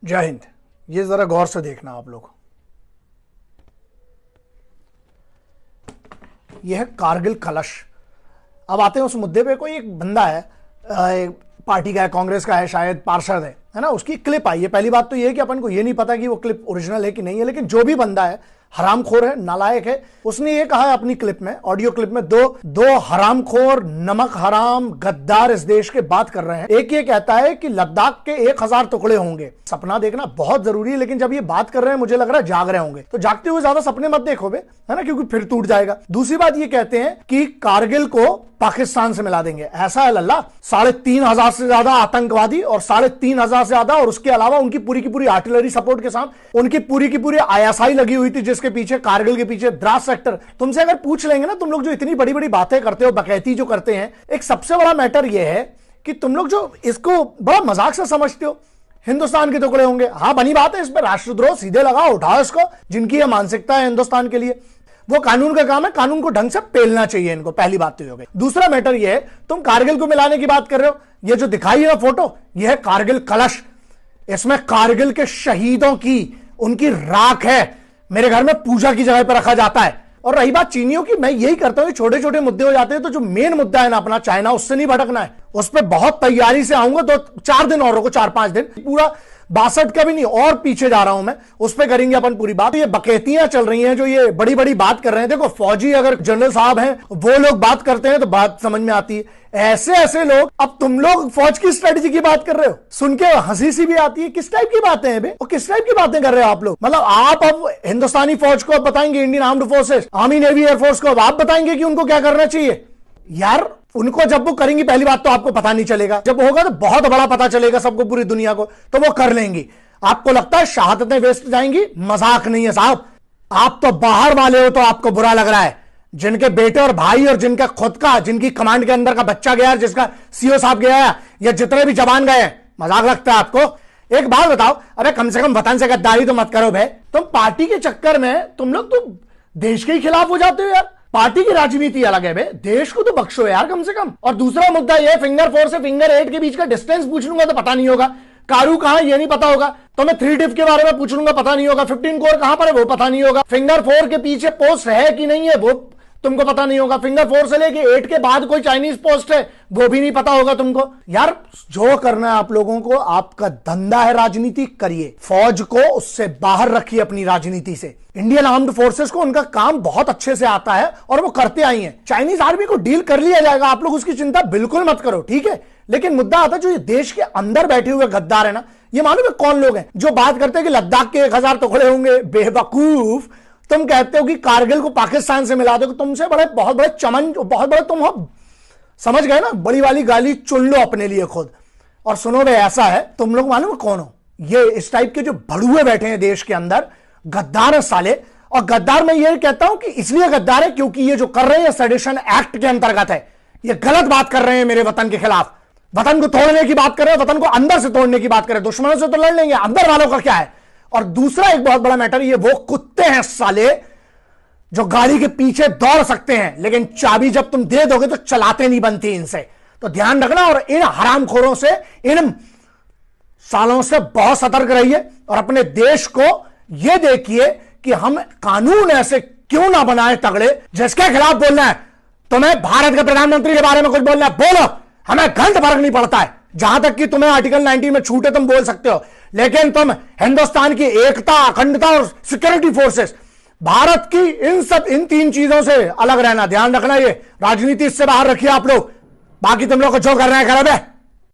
जय हिंद। ये जरा गौर से देखना आप लोग। यह है कारगिल कलश। अब आते हैं उस मुद्दे पे। कोई एक बंदा है, एक पार्टी का है, कांग्रेस का है, शायद पार्षद है ना, उसकी क्लिप आई है। पहली बात तो यह है कि अपन को यह नहीं पता कि वो क्लिप ओरिजिनल है कि नहीं है, लेकिन जो भी बंदा है हरामखोर है, नालायक है। उसने ये कहा है अपनी क्लिप में, ऑडियो क्लिप में, दो हरामखोर, नमक हराम, गद्दार इस देश के बात कर रहे हैं। एक ये कहता है कि लद्दाख के 1000 टुकड़े होंगे। सपना देखना बहुत जरूरी है, लेकिन जब ये बात कर रहे हैं मुझे लग रहा है जाग रहे होंगे। तो जागते हुए ज्यादा सपने मत देखो बे, है ना, क्योंकि फिर टूट जाएगा। दूसरी बात ये कहते हैं कि कारगिल को पाकिस्तान से मिला देंगे। ऐसा है लल्ला, 3500 से ज्यादा आतंकवादी और 3500 से ज्यादा, और उसके अलावा उनकी पूरी की पूरी आर्टिलरी सपोर्ट के साथ उनकी पूरी की पूरी आईएसआई लगी हुई थी, जिसके पीछे, कारगिल के पीछे द्रास सेक्टर। तुमसे अगर पूछ लेंगे ना, तुम लोग जो इतनी बड़ी बड़ी बातें करते हो, बकैती जो करते हैं, एक सबसे बड़ा मैटर यह है कि तुम लोग जो इसको बड़ा मजाक से समझते हो, हिंदुस्तान के टुकड़े होंगे। हाँ, बनी बात है, इस पर राष्ट्रद्रोह सीधे लगाओ, उठाओ इसको। जिनकी यह मानसिकता है हिंदुस्तान के लिए, वो कानून का काम है, कानून को ढंग से पेलना चाहिए इनको। पहली बात तो ये हो गई। दूसरा मैटर ये है, तुम कारगिल को मिलाने की बात कर रहे हो। ये जो दिखाई है ना फोटो, ये है कारगिल कलश। इसमें कारगिल के शहीदों की, उनकी राख है, मेरे घर में पूजा की जगह पर रखा जाता है। और रही बात चीनियों की, मैं यही करता हूं, छोटे छोटे मुद्दे हो जाते हैं, तो जो मेन मुद्दा है ना अपना चाइना, उससे नहीं भटकना है। उस पर बहुत तैयारी से आऊंगा। 4 दिन और रुको, 4-5 दिन, पूरा 62 का भी नहीं, और पीछे जा रहा हूं मैं। उस पर करेंगे अपन पूरी बात। ये बकैतियां चल रही हैं, जो ये बड़ी बड़ी बात कर रहे हैं। देखो, फौजी अगर जनरल साहब हैं, वो लोग बात करते हैं तो बात समझ में आती है। ऐसे ऐसे लोग, अब तुम लोग फौज की स्ट्रेटजी की बात कर रहे हो, सुन के हंसी सी भी आती है। किस टाइप की बातें हैं बे, और किस टाइप की बातें कर रहे हो आप लोग? मतलब आप अब हिंदुस्तानी फौज को बताएंगे, Indian armed forces, army, navy, air force को अब आप बताएंगे कि उनको क्या करना चाहिए? यार, उनको जब वो करेंगी, पहली बात तो आपको पता नहीं चलेगा, जब होगा तो बहुत बड़ा पता चलेगा सबको, पूरी दुनिया को, तो वो कर लेंगी। आपको लगता है शहादतें वेस्ट जाएंगी? मजाक नहीं है साहब। आप तो बाहर वाले हो तो आपको बुरा लग रहा है। जिनके बेटे और भाई और जिनका खुद का, जिनकी कमांड के अंदर का बच्चा गया, जिसका सीओ साहब गया है, या जितने भी जवान गए, मजाक लगता है आपको? एक बात बताओ, अरे कम से कम वतन से गद्दारी तो मत करो भाई। तुम पार्टी के चक्कर में तुम लोग तो देश के ही खिलाफ हो जाते हो यार। पार्टी की राजनीति अलग है बे, देश को तो बख्शो यार कम से कम। और दूसरा मुद्दा यह, फिंगर 4 से फिंगर 8 के बीच का डिस्टेंस पूछ लूंगा तो पता नहीं होगा। कारू कहां, ये नहीं पता होगा। तो मैं 3 टिप के बारे में पूछ लूंगा, पता नहीं होगा। 15 कोर कहां पर है, वो पता नहीं होगा। फिंगर 4 के पीछे पोस्ट है कि नहीं है, वो तुमको पता नहीं होगा। फिंगर 4 से लेके 8 के बाद कोई चाइनीज पोस्ट है, वो भी नहीं पता होगा तुमको। यार, जो करना है आप लोगों को, आपका धंधा है राजनीति, करिए। फौज को उससे बाहर रखिए अपनी राजनीति से। इंडियन आर्म्ड फोर्सेस को उनका काम बहुत अच्छे से आता है और वो करते आई हैं। चाइनीज आर्मी को डील कर लिया जाएगा, आप लोग उसकी चिंता बिल्कुल मत करो, ठीक है। लेकिन मुद्दा आता है, जो ये देश के अंदर बैठे हुए गद्दार है ना, ये मालूम है कौन लोग हैं? जो बात करते हैं कि लद्दाख के 1000 टुकड़े होंगे। बेवकूफ, तुम कहते हो कि कारगिल को पाकिस्तान से मिला दो। तुमसे बड़े, बहुत बड़े चमन, बहुत बड़े तुम हो, समझ गए ना? बड़ी वाली गाली चुन लो अपने लिए खुद। और सुनो भाई, ऐसा है, तुम लोग मालूम है कौन हो? ये इस टाइप के जो भड़ुए बैठे हैं देश के अंदर, गद्दार है साले। और गद्दार मैं ये कहता हूं कि इसलिए गद्दार है क्योंकि ये जो कर रहे हैं सेडिशन एक्ट के अंतर्गत है। ये गलत बात कर रहे हैं मेरे वतन के खिलाफ। वतन को तोड़ने की बात कर रहे हैं, वतन को अंदर से तोड़ने की बात कर रहे हैं। दुश्मनों से तो लड़ लेंगे, अंदर वालों का क्या है? और दूसरा एक बहुत बड़ा मैटर, ये वो कुत्ते हैं साले जो गाड़ी के पीछे दौड़ सकते हैं, लेकिन चाबी जब तुम दे दोगे तो चलाते नहीं बनती इनसे। तो ध्यान रखना, और इन हरामखोरों से, इन सालों से बहुत सतर्क रहिए। और अपने देश को यह देखिए कि हम कानून ऐसे क्यों ना बनाए तगड़े, जिसके खिलाफ बोलना है। तुम्हें भारत के प्रधानमंत्री के बारे में कुछ बोलना है, बोलो, हमें घंट फर्क नहीं पड़ता है। जहां तक कि तुम्हें आर्टिकल 19 में छूटे, तुम बोल सकते हो। लेकिन तुम हिंदुस्तान की एकता, अखंडता और सिक्योरिटी फोर्सेस, भारत की इन 3 चीजों से अलग रहना। ध्यान रखना, ये राजनीति इससे बाहर रखिए आप लोग। बाकी तुम लोग को जो करना है करो बे।